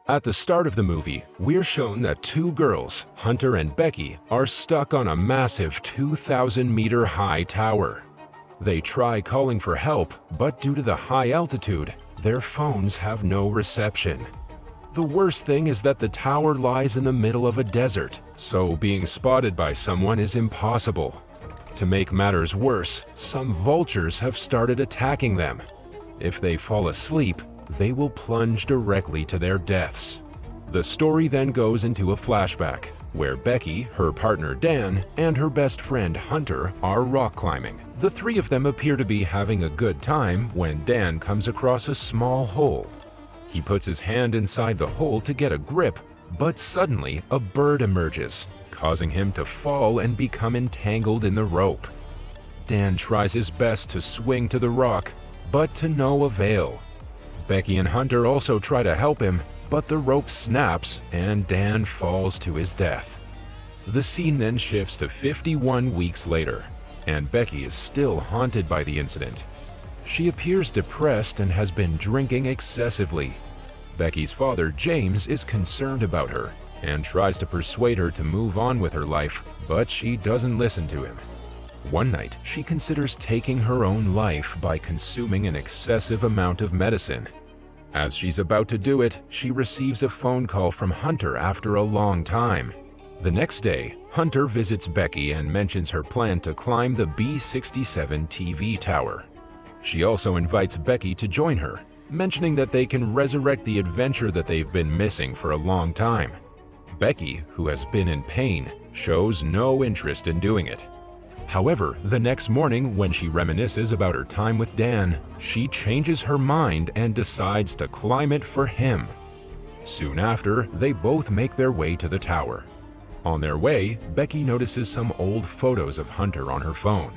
At the start of the movie, we're shown that two girls, Hunter and Becky, are stuck on a massive 2,000-meter high tower. They try calling for help, but due to the high altitude, their phones have no reception. The worst thing is that the tower lies in the middle of a desert, so being spotted by someone is impossible. To make matters worse, some vultures have started attacking them. If they fall asleep, they will plunge directly to their deaths. The story then goes into a flashback, where Becky, her partner Dan, and her best friend Hunter are rock climbing. The three of them appear to be having a good time when Dan comes across a small hole. He puts his hand inside the hole to get a grip, but suddenly a bird emerges, causing him to fall and become entangled in the rope. Dan tries his best to swing to the rock, but to no avail. Becky and Hunter also try to help him, but the rope snaps and Dan falls to his death. The scene then shifts to 51 weeks later, and Becky is still haunted by the incident. She appears depressed and has been drinking excessively. Becky's father, James, is concerned about her and tries to persuade her to move on with her life, but she doesn't listen to him. One night, she considers taking her own life by consuming an excessive amount of medicine. As she's about to do it, she receives a phone call from Hunter after a long time. The next day, Hunter visits Becky and mentions her plan to climb the B67 TV tower. She also invites Becky to join her, mentioning that they can resurrect the adventure that they've been missing for a long time. Becky, who has been in pain, shows no interest in doing it. However, the next morning when she reminisces about her time with Dan, she changes her mind and decides to climb it for him. Soon after, they both make their way to the tower. On their way, Becky notices some old photos of Hunter on her phone.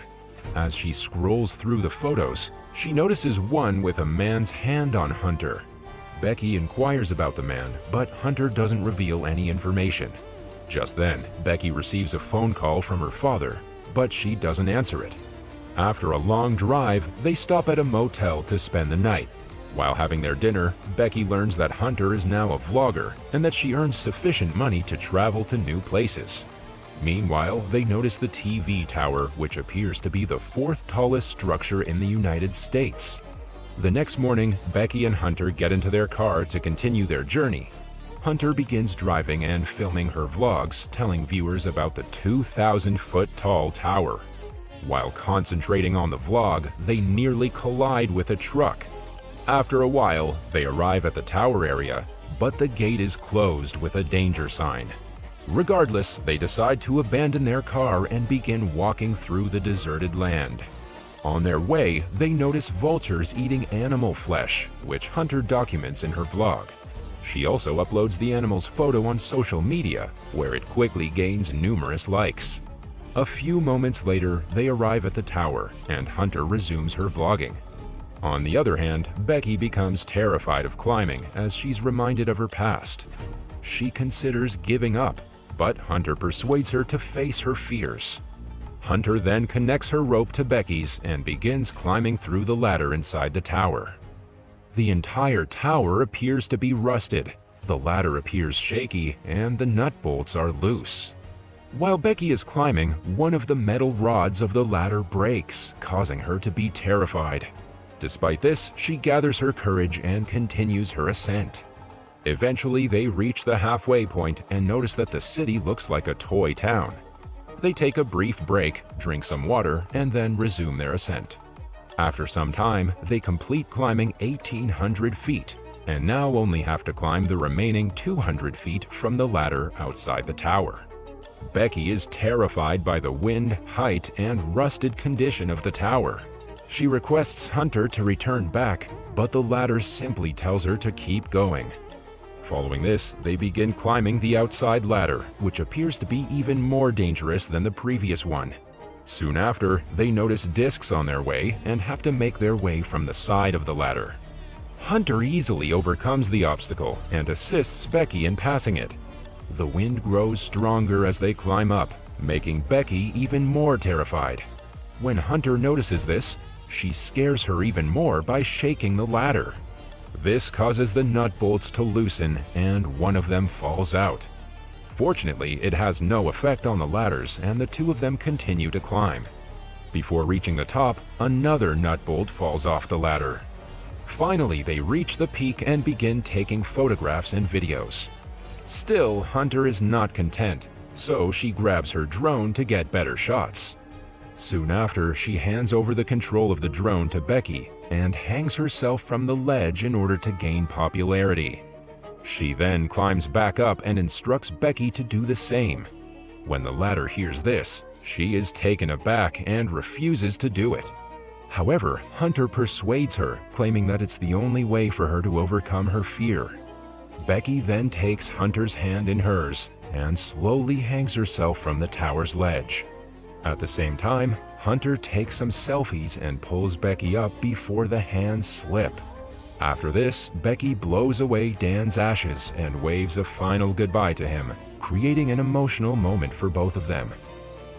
As she scrolls through the photos, she notices one with a man's hand on Hunter. Becky inquires about the man, but Hunter doesn't reveal any information. Just then, Becky receives a phone call from her father, but she doesn't answer it. After a long drive, they stop at a motel to spend the night. While having their dinner, Becky learns that Hunter is now a vlogger and that she earns sufficient money to travel to new places. Meanwhile, they notice the TV tower, which appears to be the fourth tallest structure in the United States. The next morning, Becky and Hunter get into their car to continue their journey. Hunter begins driving and filming her vlogs, telling viewers about the 2,000-foot-tall tower. While concentrating on the vlog, they nearly collide with a truck. After a while, they arrive at the tower area, but the gate is closed with a danger sign. Regardless, they decide to abandon their car and begin walking through the deserted land. On their way, they notice vultures eating animal flesh, which Hunter documents in her vlog. She also uploads the animal's photo on social media, where it quickly gains numerous likes. A few moments later, they arrive at the tower, and Hunter resumes her vlogging. On the other hand, Becky becomes terrified of climbing as she's reminded of her past. She considers giving up, but Hunter persuades her to face her fears. Hunter then connects her rope to Becky's and begins climbing through the ladder inside the tower. The entire tower appears to be rusted, the ladder appears shaky, and the nut bolts are loose. While Becky is climbing, one of the metal rods of the ladder breaks, causing her to be terrified. Despite this, she gathers her courage and continues her ascent. Eventually, they reach the halfway point and notice that the city looks like a toy town. They take a brief break, drink some water, and then resume their ascent. After some time, they complete climbing 1,800 feet, and now only have to climb the remaining 200 feet from the ladder outside the tower. Becky is terrified by the wind, height, and rusted condition of the tower. She requests Hunter to return back, but the ladder simply tells her to keep going. Following this, they begin climbing the outside ladder, which appears to be even more dangerous than the previous one. Soon after, they notice discs on their way and have to make their way from the side of the ladder. Hunter easily overcomes the obstacle and assists Becky in passing it. The wind grows stronger as they climb up, making Becky even more terrified. When Hunter notices this, she scares her even more by shaking the ladder. This causes the nut bolts to loosen and one of them falls out. Fortunately, it has no effect on the ladders and the two of them continue to climb. Before reaching the top, another nut bolt falls off the ladder. Finally, they reach the peak and begin taking photographs and videos. Still, Hunter is not content, so she grabs her drone to get better shots. Soon after, she hands over the control of the drone to Becky and hangs herself from the ledge in order to gain popularity. She then climbs back up and instructs Becky to do the same. When the latter hears this, she is taken aback and refuses to do it. However, Hunter persuades her, claiming that it's the only way for her to overcome her fear. Becky then takes Hunter's hand in hers and slowly hangs herself from the tower's ledge. At the same time, Hunter takes some selfies and pulls Becky up before the hands slip. After this, Becky blows away Dan's ashes and waves a final goodbye to him, creating an emotional moment for both of them.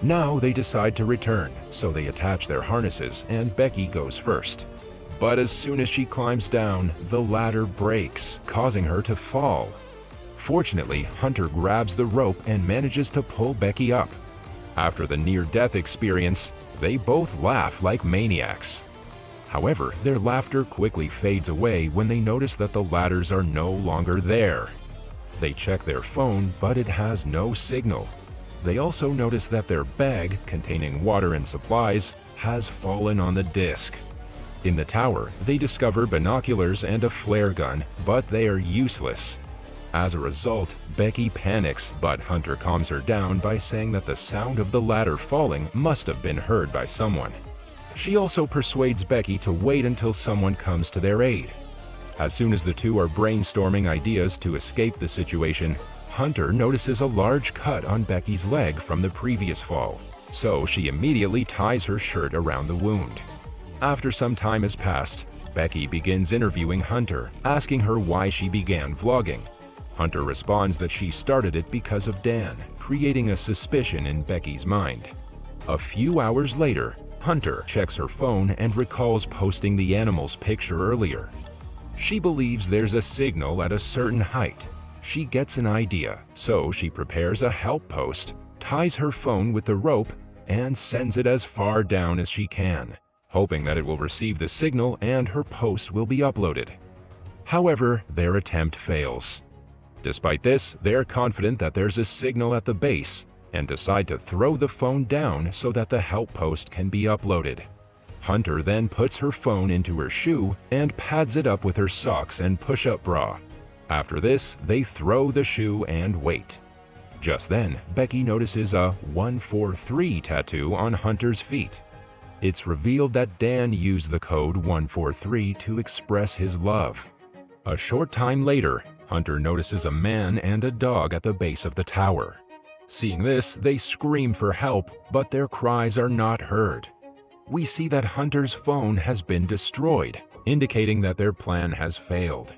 Now they decide to return, so they attach their harnesses and Becky goes first. But as soon as she climbs down, the ladder breaks, causing her to fall. Fortunately, Hunter grabs the rope and manages to pull Becky up. After the near-death experience, they both laugh like maniacs. However, their laughter quickly fades away when they notice that the ladders are no longer there. They check their phone, but it has no signal. They also notice that their bag, containing water and supplies, has fallen on the disc. In the tower, they discover binoculars and a flare gun, but they are useless. As a result, Becky panics, but Hunter calms her down by saying that the sound of the ladder falling must have been heard by someone. She also persuades Becky to wait until someone comes to their aid. As soon as the two are brainstorming ideas to escape the situation, Hunter notices a large cut on Becky's leg from the previous fall, so she immediately ties her shirt around the wound. After some time has passed, Becky begins interviewing Hunter, asking her why she began vlogging. Hunter responds that she started it because of Dan, creating a suspicion in Becky's mind. A few hours later, Hunter checks her phone and recalls posting the animal's picture earlier. She believes there's a signal at a certain height. She gets an idea, so she prepares a help post, ties her phone with the rope, and sends it as far down as she can, hoping that it will receive the signal and her post will be uploaded. However, their attempt fails. Despite this, they're confident that there's a signal at the base and decide to throw the phone down so that the help post can be uploaded. Hunter then puts her phone into her shoe and pads it up with her socks and push-up bra. After this, they throw the shoe and wait. Just then, Becky notices a 143 tattoo on Hunter's feet. It's revealed that Dan used the code 143 to express his love. A short time later, Hunter notices a man and a dog at the base of the tower. Seeing this, they scream for help, but their cries are not heard. We see that Hunter's phone has been destroyed, indicating that their plan has failed.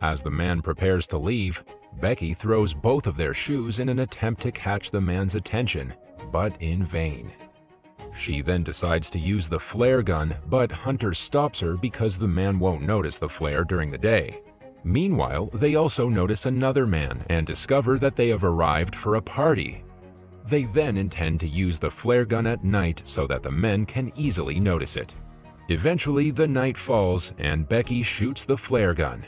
As the man prepares to leave, Becky throws both of their shoes in an attempt to catch the man's attention, but in vain. She then decides to use the flare gun, but Hunter stops her because the man won't notice the flare during the day. Meanwhile, they also notice another man and discover that they have arrived for a party. They then intend to use the flare gun at night so that the men can easily notice it. Eventually, the night falls and Becky shoots the flare gun.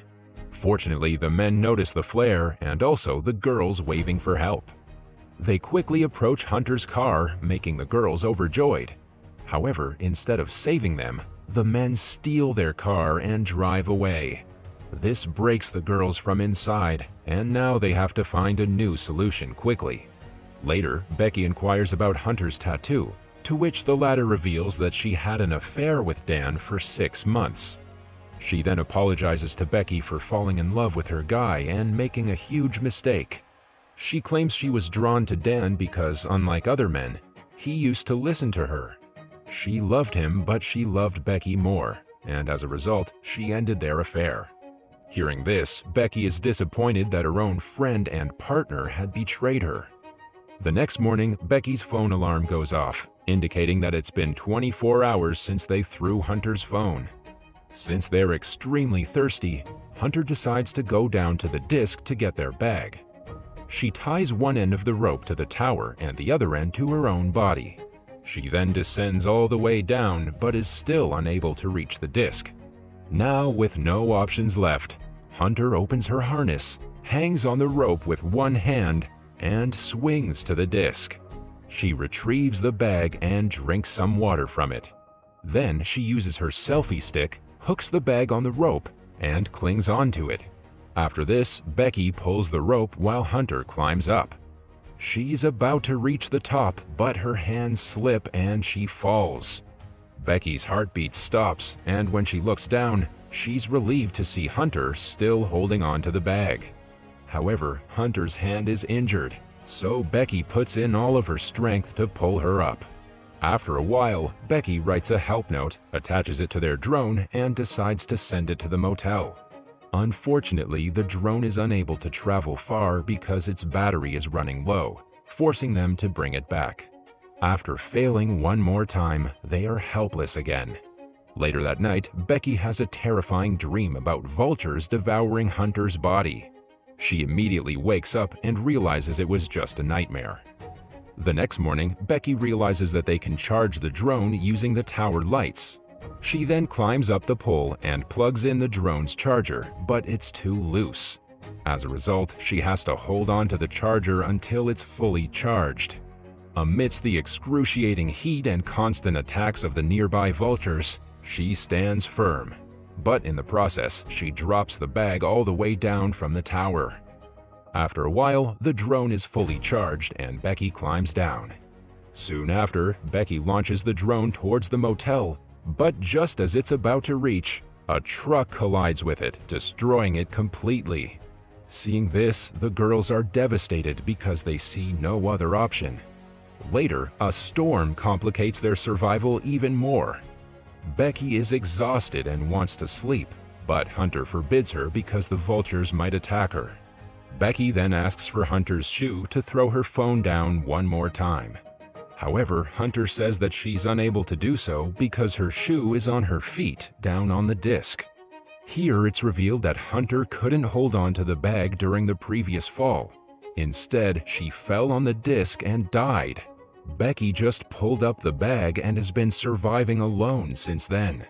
Fortunately, the men notice the flare and also the girls waving for help. They quickly approach Hunter's car, making the girls overjoyed. However, instead of saving them, the men steal their car and drive away. This breaks the girls from inside, and now they have to find a new solution quickly. Later, Becky inquires about Hunter's tattoo, to which the latter reveals that she had an affair with Dan for 6 months. She then apologizes to Becky for falling in love with her guy and making a huge mistake. She claims she was drawn to Dan because, unlike other men, he used to listen to her. She loved him, but she loved Becky more, and as a result, she ended their affair. Hearing this, Becky is disappointed that her own friend and partner had betrayed her. The next morning, Becky's phone alarm goes off, indicating that it's been 24 hours since they threw Hunter's phone. Since they're extremely thirsty, Hunter decides to go down to the disc to get their bag. She ties one end of the rope to the tower and the other end to her own body. She then descends all the way down but is still unable to reach the disc. Now, with no options left, Hunter opens her harness, hangs on the rope with one hand, and swings to the disc. She retrieves the bag and drinks some water from it. Then she uses her selfie stick, hooks the bag on the rope, and clings onto it. After this, Becky pulls the rope while Hunter climbs up. She's about to reach the top, but her hands slip and she falls. Becky's heartbeat stops, and when she looks down, she's relieved to see Hunter still holding on to the bag. However, Hunter's hand is injured, so Becky puts in all of her strength to pull her up. After a while, Becky writes a help note, attaches it to their drone, and decides to send it to the motel. Unfortunately, the drone is unable to travel far because its battery is running low, forcing them to bring it back. After failing one more time, they are helpless again. Later that night, Becky has a terrifying dream about vultures devouring Hunter's body. She immediately wakes up and realizes it was just a nightmare. The next morning, Becky realizes that they can charge the drone using the tower lights. She then climbs up the pole and plugs in the drone's charger, but it's too loose. As a result, she has to hold on to the charger until it's fully charged. Amidst the excruciating heat and constant attacks of the nearby vultures, she stands firm. But in the process, she drops the bag all the way down from the tower. After a while, the drone is fully charged and Becky climbs down. Soon after, Becky launches the drone towards the motel, but just as it's about to reach, a truck collides with it, destroying it completely. Seeing this, the girls are devastated because they see no other option. Later, a storm complicates their survival even more. Becky is exhausted and wants to sleep, but Hunter forbids her because the vultures might attack her. Becky then asks for Hunter's shoe to throw her phone down one more time. However, Hunter says that she's unable to do so because her shoe is on her feet down on the disc. Here it's revealed that Hunter couldn't hold on to the bag during the previous fall. Instead, she fell on the disc and died. Becky just pulled up the bag and has been surviving alone since then.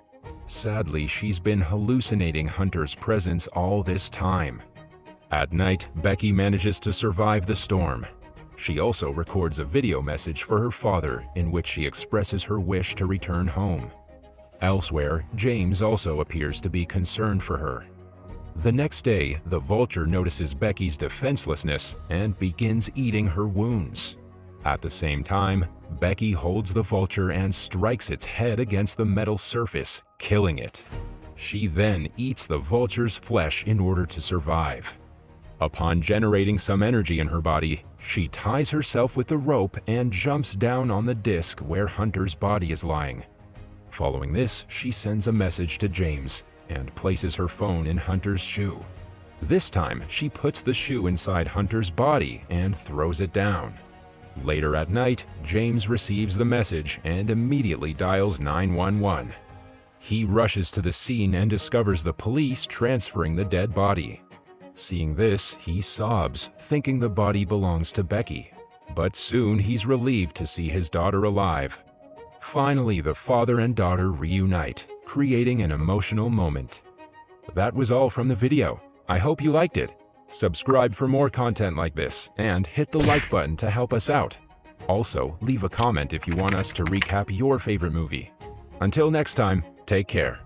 Sadly, she's been hallucinating Hunter's presence all this time. At night, Becky manages to survive the storm. She also records a video message for her father in which she expresses her wish to return home. Elsewhere, James also appears to be concerned for her. The next day, the vulture notices Becky's defenselessness and begins eating her wounds. At the same time, Becky holds the vulture and strikes its head against the metal surface, killing it. She then eats the vulture's flesh in order to survive. Upon generating some energy in her body, she ties herself with the rope and jumps down on the disc where Hunter's body is lying. Following this, she sends a message to James and places her phone in Hunter's shoe. This time, she puts the shoe inside Hunter's body and throws it down. Later at night, James receives the message and immediately dials 911. He rushes to the scene and discovers the police transferring the dead body. Seeing this, he sobs, thinking the body belongs to Becky. But soon he's relieved to see his daughter alive. Finally, the father and daughter reunite, creating an emotional moment. That was all from the video. I hope you liked it. Subscribe for more content like this, and hit the like button to help us out. Also, leave a comment if you want us to recap your favorite movie. Until next time, take care.